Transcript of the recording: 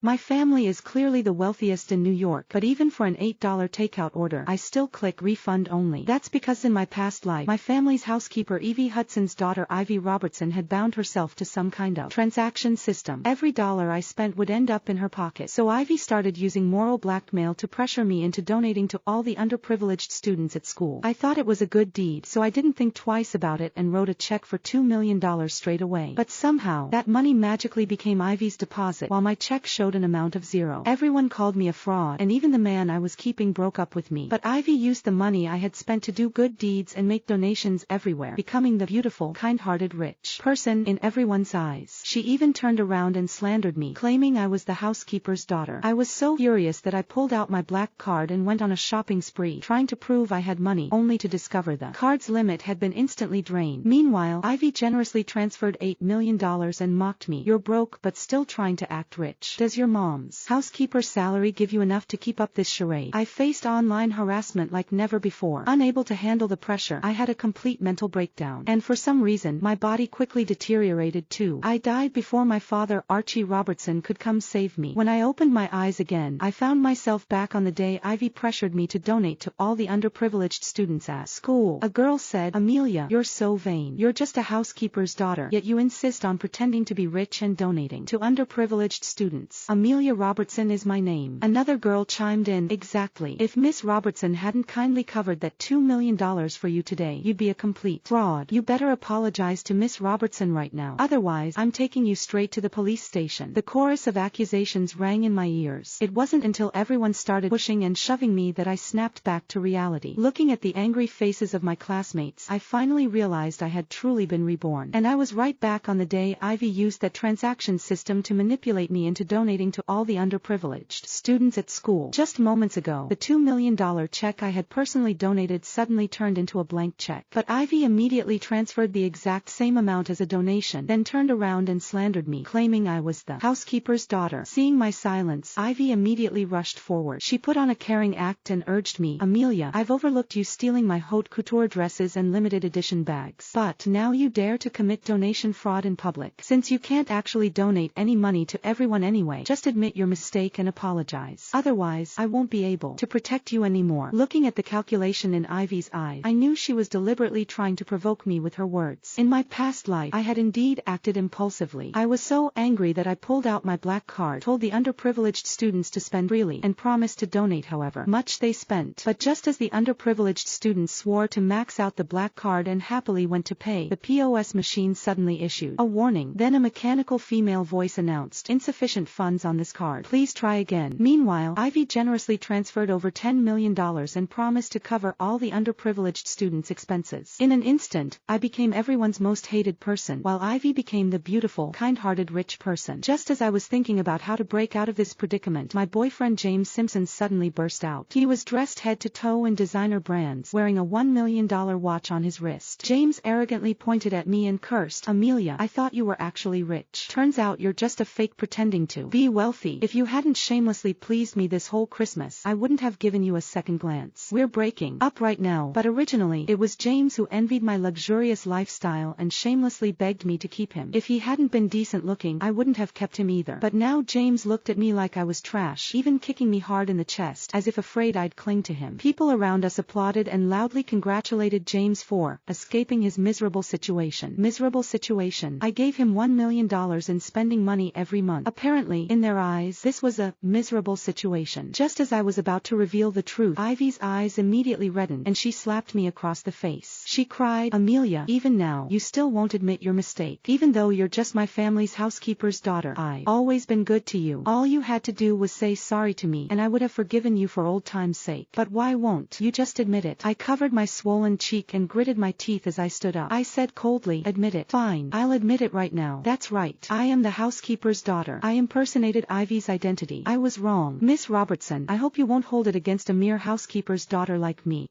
My family is clearly the wealthiest in New York, but even for an $8 takeout order, I still click refund only. That's because in my past life, my family's housekeeper Evie Hudson's daughter Ivy Robertson had bound herself to some kind of transaction system. Every dollar I spent would end up in her pocket. So Ivy started using moral blackmail to pressure me into donating to all the underprivileged students at school. I thought it was a good deed, so I didn't think twice about it and wrote a check for $2 million straight away. But somehow, that money magically became Ivy's deposit, while my check showed an amount of $0. Everyone called me a fraud, and even the man I was keeping broke up with me. But Ivy used the money I had spent to do good deeds and make donations everywhere, becoming the beautiful, kind-hearted rich person in everyone's eyes. She even turned around and slandered me, claiming I was the housekeeper's daughter. I was so furious that I pulled out my black card and went on a shopping spree, trying to prove I had money, only to discover the card's limit had been instantly drained. Meanwhile, Ivy generously transferred $8 million and mocked me. You're broke but still trying to act rich. Does your mom's housekeeper's salary give you enough to keep up this charade? I faced online harassment like never before. Unable to handle the pressure, I had a complete mental breakdown. And for some reason, my body quickly deteriorated too. I died before my father, Archie Robertson, could come save me. When I opened my eyes again, I found myself back on the day Ivy pressured me to donate to all the underprivileged students at school. A girl said, "Amelia, you're so vain. You're just a housekeeper's daughter, yet you insist on pretending to be rich and donating to underprivileged students. Amelia Robertson is my name." Another girl chimed in, "Exactly. If Miss Robertson hadn't kindly covered that $2 million for you today, you'd be a complete fraud. You better apologize to Miss Robertson right now. Otherwise, I'm taking you straight to the police station." The chorus of accusations rang in my ears. It wasn't until everyone started pushing and shoving me that I snapped back to reality. Looking at the angry faces of my classmates, I finally realized I had truly been reborn. And I was right back on the day Ivy used that transaction system to manipulate me into donating to all the underprivileged students at school. Just moments ago, the $2 million check I had personally donated suddenly turned into a blank check. But Ivy immediately transferred the exact same amount as a donation, then turned around and slandered me, claiming I was the housekeeper's daughter. Seeing my silence, Ivy immediately rushed forward. She put on a caring act and urged me, "Amelia, I've overlooked you stealing my haute couture dresses and limited edition bags. But now you dare to commit donation fraud in public. Since you can't actually donate any money to everyone anyway, just admit your mistake and apologize. Otherwise, I won't be able to protect you anymore." Looking at the calculation in Ivy's eyes, I knew she was deliberately trying to provoke me with her words. In my past life, I had indeed acted impulsively. I was so angry that I pulled out my black card, told the underprivileged students to spend freely, and promised to donate however much they spent. But just as the underprivileged students swore to max out the black card and happily went to pay, the POS machine suddenly issued a warning. Then a mechanical female voice announced, "Insufficient funds on this card. Please try again." Meanwhile, Ivy generously transferred over $10 million and promised to cover all the underprivileged students' expenses. In an instant, I became everyone's most hated person, while Ivy became the beautiful, kind-hearted rich person. Just as I was thinking about how to break out of this predicament, my boyfriend James Simpson suddenly burst out. He was dressed head to toe in designer brands, wearing a $1 million watch on his wrist. James arrogantly pointed at me and cursed, "Amelia, I thought you were actually rich. Turns out you're just a fake pretending to be wealthy. If you hadn't shamelessly pleased me this whole Christmas, I wouldn't have given you a second glance. We're breaking up right now." But originally, it was James who envied my luxurious lifestyle and shamelessly begged me to keep him. If he hadn't been decent looking, I wouldn't have kept him either. But now James looked at me like I was trash, even kicking me hard in the chest, as if afraid I'd cling to him. People around us applauded and loudly congratulated James for escaping his miserable situation. Miserable situation. I gave him $1 million in spending money every month. Apparently, in their eyes, this was a miserable situation. Just as I was about to reveal the truth, Ivy's eyes immediately reddened, and she slapped me across the face. She cried, "Amelia, even now, you still won't admit your mistake. Even though you're just my family's housekeeper's daughter, I've always been good to you. All you had to do was say sorry to me, and I would have forgiven you for old time's sake. But why won't you just admit it?" I covered my swollen cheek and gritted my teeth as I stood up. I said coldly, "Admit it. Fine, I'll admit it right now. That's right. I am the housekeeper's daughter. I impersonated Ivy's identity. I was wrong. Miss Robertson, I hope you won't hold it against a mere housekeeper's daughter like me."